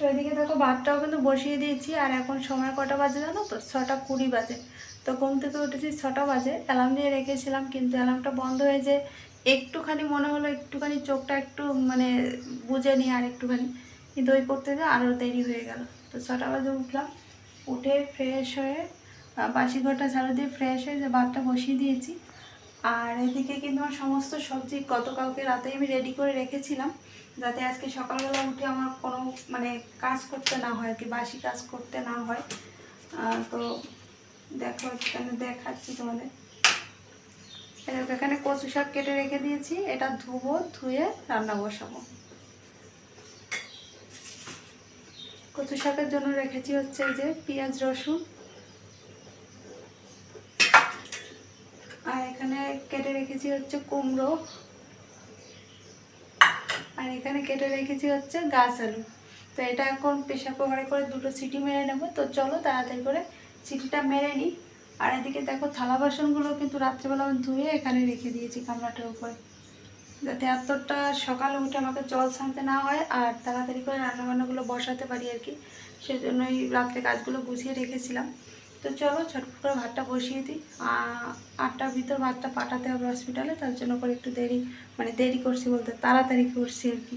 তো এদিকে দেখো ভাতটাও কিন্তু বসিয়ে দিয়েছি। আর এখন সময় কটা বাজে জানো তো? 6টা 20 বাজে। তো ঘুম থেকে উঠেছি 6টা বাজে, অ্যালার্ম দিয়ে রেখেছিলাম কিন্তু অ্যালার্মটা বন্ধ হয়ে যে একটুখানি মনে হলো একটুখানি চোখটা একটু মানে বুঝে নিই আর একটুখানি, কিন্তু ওই করতে গিয়ে আরও দেরি হয়ে গেল। তো 6টা বাজে উঠলাম, উঠে ফ্রেশ হয়ে বাসি ঘরটা ঝাড়ু দিয়ে ফ্রেশ হয়ে যে ভাতটা বসিয়ে দিয়েছি। আর এদিকে কিন্তু আমার সমস্ত সবজি গতকালকে রাতে আমি রেডি করে রেখেছিলাম, যাতে আজকে সকালবেলা উঠে আমার কোনো মানে কাজ করতে না হয় আর কি, বাসি কাজ করতে না হয়। তো দেখো এখানে দেখাচ্ছি তোমাদের। এখানে কচু শাক কেটে রেখে দিয়েছি, এটা ধুবো, ধুয়ে রান্না বসাবো। কচু শাকের জন্য রেখেছি হচ্ছে এই যে পেঁয়াজ রসুন, আর এখানে কেটে রেখেছি হচ্ছে কুমড়ো, আর এখানে কেটে রেখেছি হচ্ছে গাছ আলু। তো এটা এখন প্রেশার কুকারে করে 2টো সিটি মেরে নেবো। তো চলো তাড়াতাড়ি করে সিটিটা মেরে নিই। আর এদিকে দেখো থালা বাসনগুলো কিন্তু রাত্রেবেলা আমি ধুয়ে এখানে রেখে দিয়েছি গামলাটার উপরে, যাতে এতটা সকালে উঠে আমাকে জল ছানতে না হয় আর তাড়াতাড়ি করে রান্নাবান্নাগুলো বসাতে পারি আর কি। সেজন্যই রাত্রে কাজগুলো গুছিয়ে রেখেছিলাম। তো চলো ছটফট করে ভাতটা বসিয়ে দিই। 8টার ভিতর ভাতটা পাঠাতে হবে হসপিটালে, তার জন্য করে একটু দেরি, মানে দেরি করছি বলতে তাড়াতাড়ি করছি আর কি।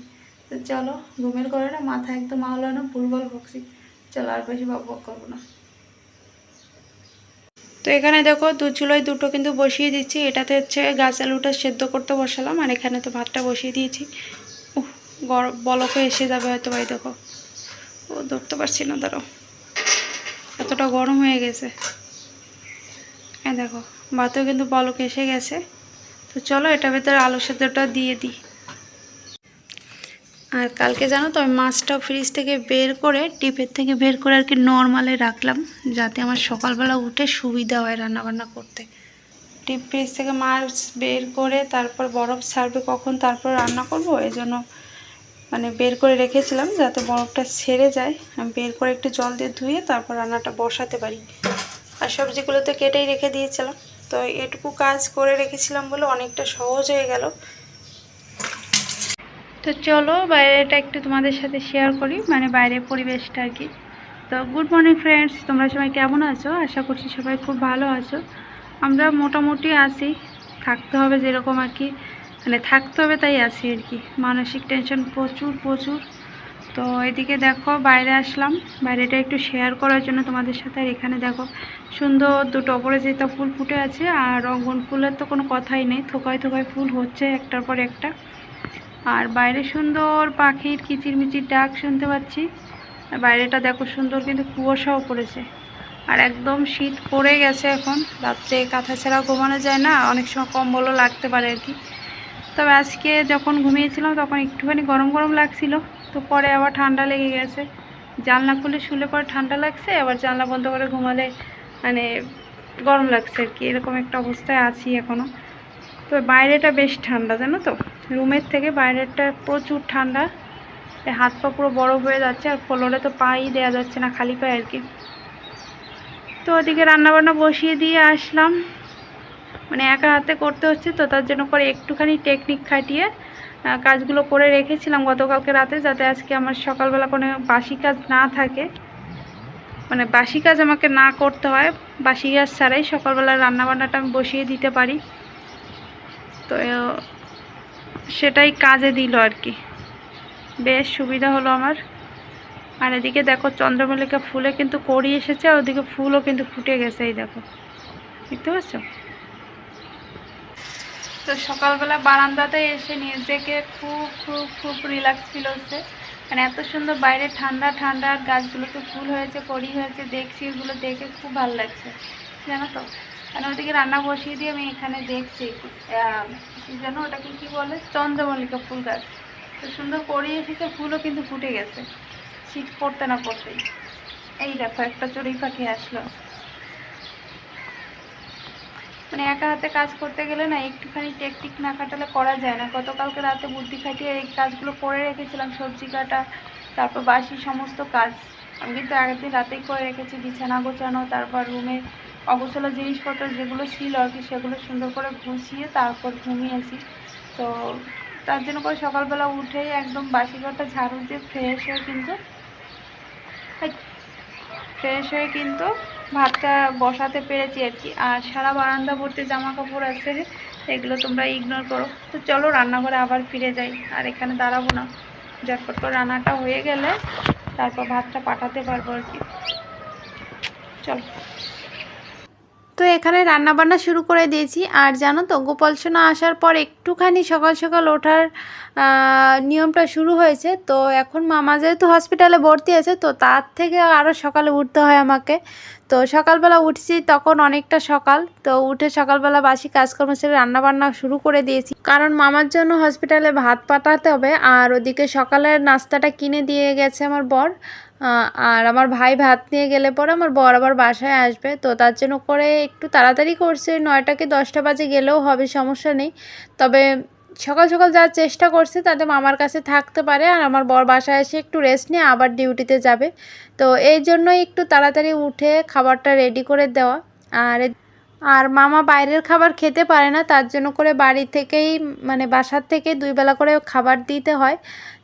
তো চলো, ঘুমের করে না মাথা একদম আলো না, ভুলভাল বকছি। চলো আর বেশি বক করবো না। তো এখানে দেখো চুলোয় 2টো কিন্তু বসিয়ে দিচ্ছি। এটাতে হচ্ছে গাছ আলুটা সেদ্ধ করতে বসালাম, আর এখানে তো ভাতটা বসিয়ে দিয়েছি। বলকও এসে যাবে হয়তো, ভাই দেখো ও ধরতে পারছি না, দাঁড়াও, এতটা গরম হয়ে গেছে। হ্যাঁ দেখো ভাতেও কিন্তু বলক এসে গেছে। তো চলো এটার ভেতরে আলু সেদ্ধটা দিয়ে দিই। আর কালকে জানো তো আমি মাছটা ফ্রিজ থেকে বের করে, ডিপের থেকে বের করে আর কি নর্মালে রাখলাম, যাতে আমার সকালবেলা উঠে সুবিধা হয় রান্নাবান্না করতে। ডিপ ফ্রিজ থেকে মাছ বের করে তারপর বরফ ছাড়বে কখন, তারপর রান্না করব, এই জন্য মানে বের করে রেখেছিলাম যাতে বরফটা ছেড়ে যায়, আমি বের করে একটু জল দিয়ে ধুয়ে তারপর রান্নাটা বসাতে পারি। আর সবজিগুলো তো কেটেই রেখে দিয়েছিলাম, তো এটুকু কাজ করে রেখেছিলাম বলে অনেকটা সহজ হয়ে গেল। তো চলো বাইরেটা একটু তোমাদের সাথে শেয়ার করি, মানে বাইরের পরিবেশটা আর কি। তো গুড মর্নিং ফ্রেন্ডস, তোমরা সবাই কেমন আছো? আশা করছি সবাই খুব ভালো আছো। আমরা মোটামুটি আছি, থাকতে হবে যেরকম আর কি, মানে থাকতে হবে তাই আছি আর কি। মানসিক টেনশন প্রচুর প্রচুর। তো এদিকে দেখো বাইরে আসলাম, বাইরেটা একটু শেয়ার করার জন্য তোমাদের সাথে। আর এখানে দেখো সুন্দর 2টো অপরাজিতা ফুল ফুটে আছে, আর রঙ্গন ফুলের তো কোনো কথাই নেই, থোকায় থোকায় ফুল হচ্ছে একটার পর একটা। আর বাইরে সুন্দর পাখির কিচিরমিচির ডাক শুনতে পাচ্ছি। আর বাইরেটা দেখো সুন্দর কিন্তু কুয়াশাও পড়েছে, আর একদম শীত পড়ে গেছে এখন। রাত্রে কাঁথা ছাড়া ঘুমানো যায় না, অনেক সময় কম্বলও লাগতে পারে আর কি। তবে আজকে যখন ঘুমিয়েছিলাম তখন একটুখানি গরম গরম লাগছিল, তো পরে আবার ঠান্ডা লেগে গেছে। জানলা খুলে শুলে পরে ঠান্ডা লাগছে, আবার জানলা বন্ধ করে ঘুমালে মানে গরম লাগছে আর কি। এরকম একটা অবস্থায় আছি এখনও। তো বাইরেটা বেশ ঠান্ডা জানো তো, রুমের থেকে বাইরেটা প্রচুর ঠান্ডা। হাত পা পুরো বরফ হয়ে যাচ্ছে, আর ফ্লোরে তো পাই দেওয়া যাচ্ছে না, খালি পায়ে আর কি। তো ওদিকে রান্নাবান্না বসিয়ে দিয়ে আসলাম, মানে একা হাতে করতে হচ্ছে, তো তার জন্য করে একটুখানি টেকনিক খাটিয়ে কাজগুলো করে রেখেছিলাম গতকালকে রাতে, যাতে আজকে আমার সকালবেলা কোনো বাসি কাজ না থাকে, মানে বাসি কাজ আমাকে না করতে হয়, বাসি কাজ ছাড়াই সকালবেলা রান্নাবান্নাটা আমি বসিয়ে দিতে পারি। তো সেটাই কাজে দিল আর কি, বেশ সুবিধা হলো আমার। আর এদিকে দেখো চন্দ্রমল্লিকা ফুলে কিন্তু কড়ি এসেছে, আর ওদিকে ফুলও কিন্তু ফুটে গেছে, এই দেখো দেখতে পাচ্ছ। তো সকালবেলা বারান্দাতে এসে নিজেকে খুব খুব খুব রিল্যাক্স ফিল হচ্ছে, মানে এত সুন্দর বাইরে ঠান্ডা ঠান্ডা, গাছগুলোতে ফুল হয়েছে, কড়ি হয়েছে, দেখছি এগুলো দেখে খুব ভালো লাগছে জানো তো। মানে ওদিকে রান্না বসিয়ে দিয়ে আমি এখানে দেখছি যেন ওটাকে কী বলে, চন্দ্রমল্লিকা ফুল গাছ। তো সুন্দর কড়ি এসেছে, ফুলও কিন্তু ফুটে গেছে শীত পড়তে না পড়তেই। এই দেখো একটা চড়ুই পাখি আসলো। মানে একা হাতে কাজ করতে গেলে না একটুখানি টেকটিক না কাটালে করা যায় না। গতকালকে রাতে বুদ্ধি খাটিয়ে এই কাজগুলো করে রেখেছিলাম, সবজি কাটা, তারপর বাসি সমস্ত কাজ আমি কিন্তু আগের দিন রাতেই করে রেখেছি। বিছানা গোছানো, তারপর রুমে অগোছালো জিনিসপত্র যেগুলো ছিল আর কি, সেগুলো সুন্দর করে গুছিয়ে তারপর ঘুমিয়েছি। তো তার জন্য করে সকালবেলা উঠেই একদম বাসি ঘরটা ঝাড়ু দিয়ে ফ্রেশ হয়ে কিন্তু ফ্রেশ হয়ে কিন্তু ভাতটা বসাতে পেরেছি আর কি। আর সারা বারান্দা ভর্তি জামা কাপড় আছে, এগুলো তোমরা ইগনোর করো। তো চলো রান্নাঘরে আবার ফিরে যাই, আর এখানে দাঁড়াবো না। ঝটপট করে রান্নাটা হয়ে গেলে তারপর ভাতটা পাঠাতে পারবো আর কি। চলো। তো এখানে রান্না বান্না শুরু করে দিয়েছি। আর জানো তো, গোপাল সোনা আসার পর একটুখানি সকাল সকাল ওঠার নিয়মটা শুরু হয়েছে। তো এখন মামা যেহেতু হসপিটালে ভর্তি আছে, তো তার থেকে আরও সকালে উঠতে হয় আমাকে। তো সকালবেলা উঠছি তখন অনেকটা সকাল, তো উঠে সকালবেলা বাসি কাজকর্ম সেরে রান্নাবান্না শুরু করে দিয়েছি, কারণ মামার জন্য হসপিটালে ভাত পাঠাতে হবে। আর ওদিকে সকালের নাস্তাটা কিনে দিয়ে গেছে আমার বর। আর আমার ভাই ভাত নিয়ে গেলে পরে আমার বর আবার বাসায় আসবে, তো তার জন্য করে একটু তাড়াতাড়ি করছে। 9টা কি 10টা বাজে গেলেও হবে, সমস্যা নেই। তবে সকাল সকাল যাওয়ার চেষ্টা করছে তাতে মামার কাছে থাকতে পারে, আর আমার বর বাসায় এসে একটু রেস্ট নিয়ে আবার ডিউটিতে যাবে। তো এই জন্যই একটু তাড়াতাড়ি উঠে খাবারটা রেডি করে দেওয়া। আর আর মামা বাইরের খাবার খেতে পারে না, তার জন্য করে বাড়ি থেকেই মানে বাসার থেকে 2 বেলা করে খাবার দিতে হয়।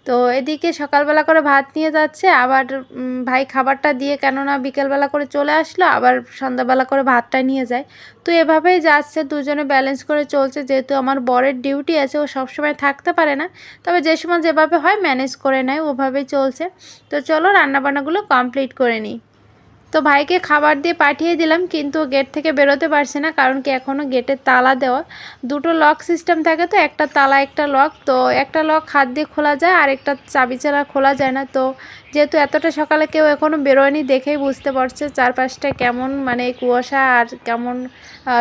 তো এদিকে সকালবেলা করে ভাত নিয়ে যাচ্ছে, আবার ভাই খাবারটা দিয়ে কেননা বিকেলবেলা করে চলে আসলো, আবার সন্ধ্যাবেলা করে ভাতটা নিয়ে যায়। তো এভাবেই যাচ্ছে, দুজনে ব্যালেন্স করে চলছে। যেহেতু আমার বরের ডিউটি আছে, ও সবসময় থাকতে পারে না, তবে যে সময় যেভাবে হয় ম্যানেজ করে নেয়, ওভাবেই চলছে। তো চলো রান্নাবান্নাগুলো কমপ্লিট করে নিই। তো ভাইকে খাবার দিয়ে পাঠিয়ে দিলাম, কিন্তু গেট থেকে বেরোতে পারছে না, কারণ কি এখনও গেটের তালা দেওয়া। দুটো লক সিস্টেম থাকে, তো একটা তালা একটা লক। তো একটা লক হাত দিয়ে খোলা যায়, আর একটা চাবি ছাড়া খোলা যায় না। তো যেহেতু এতটা সকালে কেউ এখনও বেরোয়নি, দেখেই বুঝতে পারছে চারপাশটা কেমন, মানে কুয়াশা আর কেমন,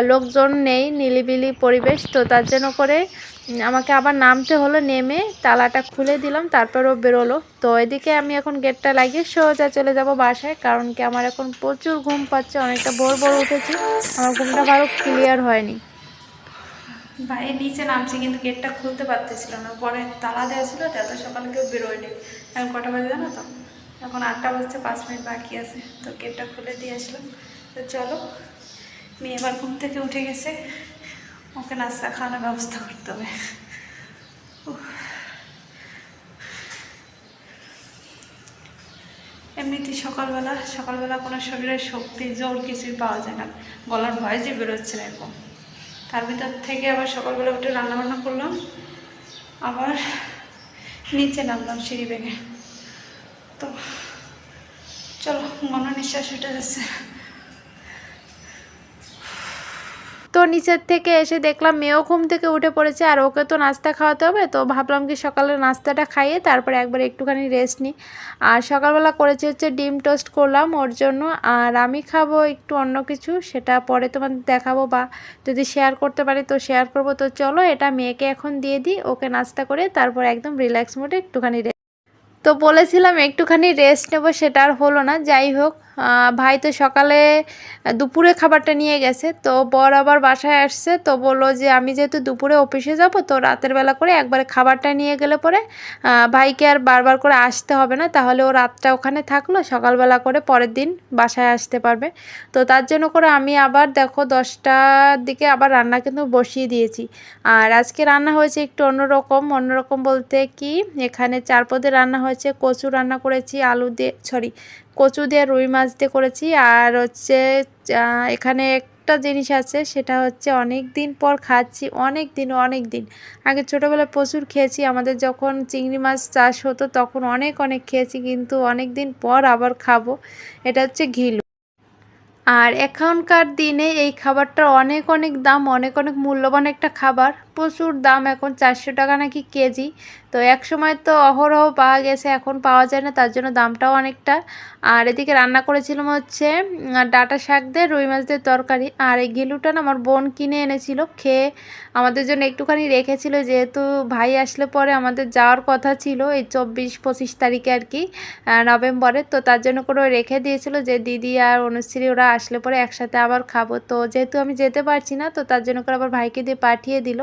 লোকজন নেই, নিলিবিলি পরিবেশ। তো তার জন্য করে আমাকে আবার নামতে হলো, নেমে তালাটা খুলে দিলাম, তারপরও বেরোলো। তো এদিকে আমি এখন গেটটা লাগিয়ে সোজা চলে যাব বাসায়, কারণ কি আমার এখন প্রচুর ঘুম পাচ্ছে, অনেকটা ভোর ভোর উঠেছি, আমার ঘুমটা ভালো ক্লিয়ার হয়নি। ভাই নিচে নামছে, কিন্তু গেটটা খুলতে পারতেছিল না, পরে তালা দেওয়া ছিল, এত সকালে কেউ বেরোয়নি। এখন কটা বাজে জানো তো? এখন 8টা বাজতে 5 মিনিট বাকি আছে। তো গেটটা খুলে দিয়ে আসলাম। তো চলো, মেয়ে এবার ঘুম থেকে উঠে গেছে, ওকে নাস্তা খাওয়ানোর ব্যবস্থা করতে হবে। এমনিতে সকালবেলা কোনো শরীরের শক্তি জোর কিছুই পাওয়া যায় না, গলার ভয়েসই বেরোচ্ছে না এরকম। তার ভিতর থেকে আবার সকালবেলা উঠে রান্নাবান্না করলাম, আবার নিচে নামলাম সিঁড়ি ভেঙে। তো চলো, ঘন নিঃশ্বাস উঠে যাচ্ছে। তো নিচের থেকে এসে দেখলাম মেয়েও ঘুম থেকে উঠে পড়েছে, আর ওকে তো নাস্তা খাওয়াতে হবে। তো ভাবলাম কি সকালের নাস্তাটা খাইয়ে তারপরে একবার একটুখানি রেস্ট নিই। আর সকালবেলা করেছি হচ্ছে ডিম টোস্ট করলাম ওর জন্য, আর আমি খাবো একটু অন্য কিছু, সেটা পরে তোমাদের দেখাবো, বা যদি শেয়ার করতে পারি তো শেয়ার করবো। তো চলো এটা মেয়েকে এখন দিয়ে দিই, ওকে নাস্তা করে তারপর একদম রিল্যাক্স মোডে একটুখানি তো বলেছিলাম একটুখানি রেস্ট নেব, সেটা আর হলো না। যাই হোক, ভাই তো সকালে দুপুরে খাবারটা নিয়ে গেছে, তো বর আবার বাসায় আসছে। তো বললো যে আমি যেহেতু দুপুরে অফিসে যাব, তো রাতের বেলা করে একবারে খাবারটা নিয়ে গেলে পরে ভাইকে আর বারবার করে আসতে হবে না, তাহলে ও রাতটা ওখানে থাকলো, সকালবেলা করে পরের দিন বাসায় আসতে পারবে। তো তার জন্য করে আমি আবার দেখো 10টার দিকে আবার রান্না কিন্তু বসিয়ে দিয়েছি। আর আজকে রান্না হয়েছে একটু অন্যরকম বলতে কি, এখানে 4 পদের রান্না হয়েছে। কচু রান্না করেছি, আলু দিয়ে কচু দিয়ে রুই মাছ দিয়ে করেছি। আর হচ্ছে এখানে একটা জিনিস আছে, সেটা হচ্ছে অনেক দিন পর খাচ্ছি, অনেক দিন আগে ছোটোবেলায় প্রচুর খেয়েছি, আমাদের যখন চিংড়ি মাছ চাষ হতো তখন অনেক খেয়েছি, কিন্তু অনেক দিন পর আবার খাবো। এটা হচ্ছে ঘিলু। আর এখনকার দিনে এই খাবারটার অনেক দাম, অনেক মূল্যবান একটা খাবার, প্রচুর দাম, এখন 400 টাকা নাকি কেজি। তো এক সময় তো অহরহ পাওয়া গেছে, এখন পাওয়া যায় না, তার জন্য দামটাও অনেকটা। আর এদিকে রান্না করেছিলাম হচ্ছে ডাঁটা শাক দিয়ে রুই মাছ দিয়ে তরকারি। আর এই ঘিলুটা না আমার বোন কিনে এনেছিল, খেয়ে আমাদের জন্য একটুখানি রেখেছিল, যেহেতু ভাই আসলে পরে আমাদের যাওয়ার কথা ছিল এই 24-25 তারিখে আর কি, নভেম্বরে। তো তার জন্য করে রেখে দিয়েছিল যে দিদি আর অনুশ্রী ওরা আসলে পরে একসাথে আবার খাবো। তো যেহেতু আমি যেতে পারছি না, তো তার জন্য করে আবার ভাইকে দিয়ে পাঠিয়ে দিল।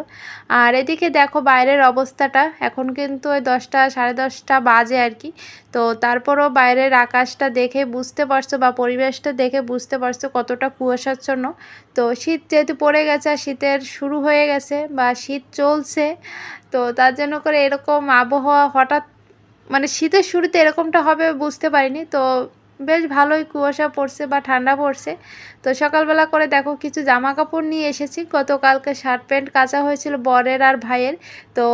আর এদিকে দেখো বাইরের অবস্থাটা, এখন কিন্তু ওই 10টা সাড়ে 10টা বাজে আর কি। তো তারপরও বাইরের আকাশটা দেখে বুঝতে পারছো, বা পরিবেশটা দেখে বুঝতে পারছো কতটা কুয়াশাচ্ছন্ন। তো শীত যেহেতু পড়ে গেছে, আর শীতের শুরু হয়ে গেছে বা শীত চলছে, তো তার জন্য করে এরকম আবহাওয়া হঠাৎ, মানে শীতের শুরুতে এরকমটা হবে বুঝতে পারিনি। তো বেশ ভালোই কুয়াশা পড়ছে বা ঠান্ডা পড়ছে। তো সকালবেলা করে দেখো কিছু জামা কাপড় নিয়ে এসেছি, গতকালকে শার্ট প্যান্ট কাচা হয়েছিল বরের আর ভাইয়ের। তো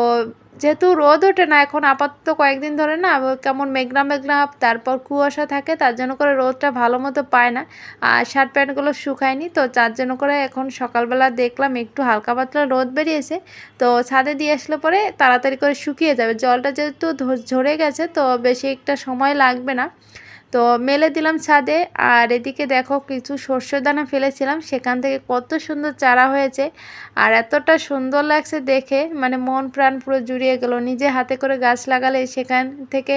যেহেতু রোদ ওঠে না এখন আপাতত কয়েকদিন ধরে না কেমন মেঘনা মেঘনা তারপর কুয়াশা থাকে, তার জন্য করে রোদটা ভালো মতো পায় না আর শার্ট প্যান্টগুলো শুকায়নি। তো যার জন্য করে এখন সকালবেলা দেখলাম একটু হালকা পাতলা রোদ বেরিয়েছে, তো ছাদে দিয়ে আসলে পরে তাড়াতাড়ি করে শুকিয়ে যাবে। জলটা যেহেতু ঝরে গেছে তো বেশি একটা সময় লাগবে না। তো মেলে দিলাম ছাদে। আর এদিকে দেখো কিছু শস্য দানা ফেলেছিলাম, সেখান থেকে কত সুন্দর চারা হয়েছে আর এতটা সুন্দর লাগছে দেখে, মানে মন প্রাণ পুরো জুড়িয়ে গেল। নিজে হাতে করে গাছ লাগালে সেখান থেকে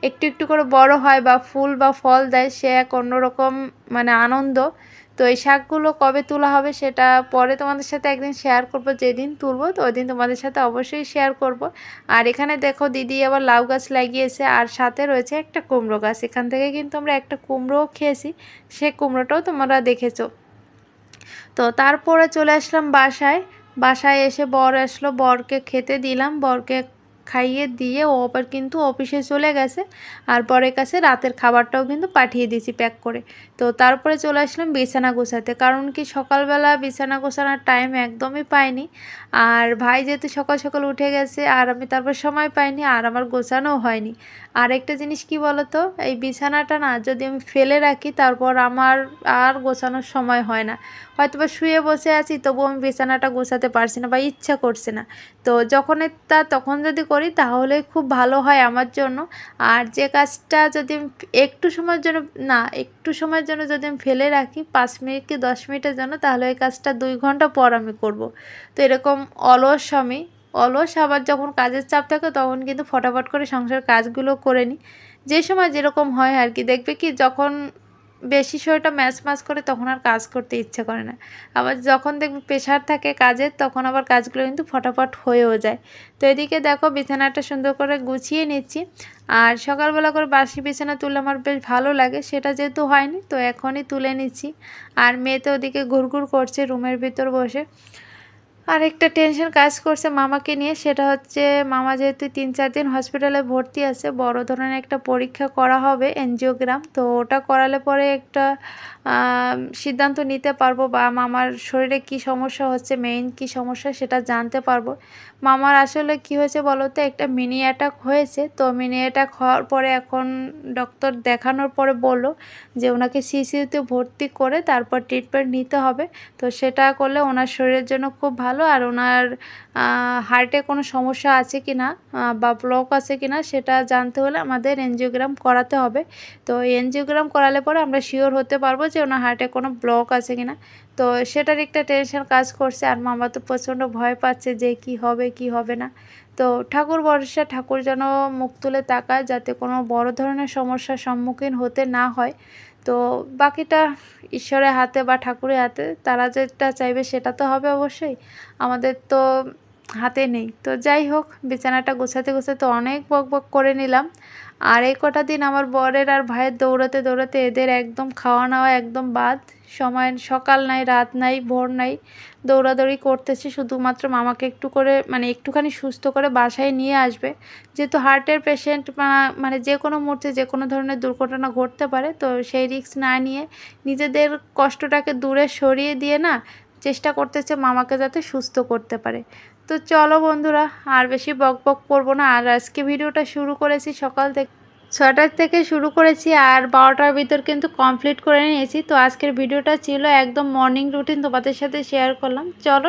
একটু একটু করে বড় হয় বা ফুল বা ফল দেয়, সে এক অন্যরকম মানে আনন্দ। তো এই শাকগুলো কবে তোলা হবে সেটা পরে তোমাদের সাথে একদিন শেয়ার করব, যেদিন তুলবো তো ওই দিন তোমাদের সাথে অবশ্যই শেয়ার করব। আর এখানে দেখো দিদি আবার লাউ গাছ লাগিয়েছে আর সাথে রয়েছে একটা কুমড়ো গাছ, এখান থেকে কিন্তু আমরা একটা কুমড়োও খেয়েছি, সে কুমড়োটাও তোমরা দেখেছো। তো তারপরে চলে আসলাম বাসায়। বাসায় এসে বর আসলো, বরকে খেতে দিলাম, বরকে খাইয়ে দিয়ে ও আবার কিন্তু অফিসে চলে গেছে। আর বরের কাছে রাতের খাবারটাও কিন্তু পাঠিয়ে দিয়েছি প্যাক করে। তো তারপরে চলে আসলাম বিছানা গোছাতে, কারণ কি সকালবেলা বিছানা গোছানোর টাইম একদমই পাইনি। আর ভাই যেহেতু সকাল সকাল উঠে গেছে আর আমি তারপর সময় পাইনি আর আমার গোছানোও হয়নি। আর একটা জিনিস কি বলতো, এই বিছানাটা না যদি আমি ফেলে রাখি তারপর আমার আর গোছানোর সময় হয় না। হয়তো বা শুয়ে বসে আছি তবু আমি বিছানাটা গোছাতে পারছি না বা ইচ্ছা করছে না। তো যখন তখন যদি করি তাহলে খুব ভালো হয় আমার জন্য। আর যে কাজটা যদি আমি একটু সময়ের জন্য না একটু সময়ের জন্য যদি আমি ফেলে রাখি 5 মিনিট কি 10 মিনিটের জন্য, তাহলে ওই কাজটা 2 ঘন্টা পর আমি করব। তো এরকম অলস আমি অলস, আবার যখন কাজের চাপ থাকে তখন কিন্তু ফটাফট করে সংসার কাজগুলো করে নিই। যে সময় যেরকম হয় আর কি, দেখবে কি যখন বেশি শরীরটা ম্যাচ ম্যাচ করে তখন আর কাজ করতে ইচ্ছে করে না। আবার যখন দেখবে প্রেশার থাকে কাজের তখন আবার কাজগুলো কিন্তু ফটাফট হয়েও যায়। তো এদিকে দেখো বিছানাটা সুন্দর করে গুছিয়ে নিচ্ছি। আর সকালবেলা করে বাসি বিছানা তুললে আমার বেশ ভালো লাগে, সেটা যেহেতু হয়নি তো এখনই তুলে নিচ্ছি। আর মেয়ে তো ওদিকে ঘুরঘুর করছে রুমের ভিতর বসে। আর একটা টেনশন কাজ করছে মামাকে নিয়ে, সেটা হচ্ছে মামা যেহেতু 3-4 দিন হসপিটালে ভর্তি আছে, বড় ধরনের একটা পরীক্ষা করা হবে এনজিওগ্রাম। তো ওটা করালে পরে একটা সিদ্ধান্ত নিতে পারবো বা মামার শরীরে কি সমস্যা হচ্ছে, মেইন কি সমস্যা সেটা জানতে পারবো। মামার আসলে কি হয়েছে বলো তো, একটা মিনি অ্যাটাক হয়েছে। তো মিনি অ্যাটাক হওয়ার পরে এখন ডক্টর দেখানোর পরে বললো যে ওনাকে সিসিউতে ভর্তি করে তারপর ট্রিটমেন্ট নিতে হবে। তো সেটা করলে ওনার শরীরের জন্য খুব ভালো। আর ওনার হার্টে কোনো সমস্যা আছে কি না বা ব্লক আছে কি না সেটা জানতে হলে আমাদের এনজিওগ্রাম করাতে হবে। তো এনজিওগ্রাম করালে পরে আমরা শিওর হতে পারবো যে ওনার হার্টে কোনো ব্লক আছে কি না। তো সেটার একটা টেনশন কাজ করছে আর মামা তো প্রচণ্ড ভয় পাচ্ছে যে কি হবে কি হবে না। তো ঠাকুর ভরসা, ঠাকুর যেন মুখ তুলে তাকায় যাতে কোনো বড় ধরনের সমস্যার সম্মুখীন হতে না হয়। তো বাকিটা ঈশ্বরের হাতে বা ঠাকুরের হাতে, তারা যেটা চাইবে সেটা তো হবে অবশ্যই, আমাদের তো হাতে নেই। তো যাই হোক বিছানাটা গোছাতে গোছাতে অনেক বক বক করে নিলাম। আর এই কটা দিন আমার বরের আর ভাইয়ের দৌড়াতে দৌড়াতে এদের একদম খাওয়া নাওয়া একদম বাদ। সময় সকাল নাই রাত নাই ভোর নাই, দৌড়াদৌড়ি করতেছি শুধুমাত্র মামাকে একটু করে মানে একটুখানি সুস্থ করে বাসায় নিয়ে আসবে। যেহেতু হার্টের পেশেন্ট মানে যে কোনো মুহূর্তে যে কোনো ধরনের দুর্ঘটনা ঘটতে পারে, তো সেই রিস্ক না নিয়ে নিজেদের কষ্টটাকে দূরে সরিয়ে দিয়ে না চেষ্টা করতেছে মামাকে যাতে সুস্থ করতে পারে। তো চলো বন্ধুরা আর বেশি বক বক করবো না। আর আজকে ভিডিওটা শুরু করেছি সকাল থেকে 6টার থেকে শুরু করেছি আর 12টার ভিতর কিন্তু কমপ্লিট করে নিয়েছি। তো আজকের ভিডিওটা ছিল একদম মর্নিং রুটিন, তোমাদের সাথে শেয়ার করলাম। চলো।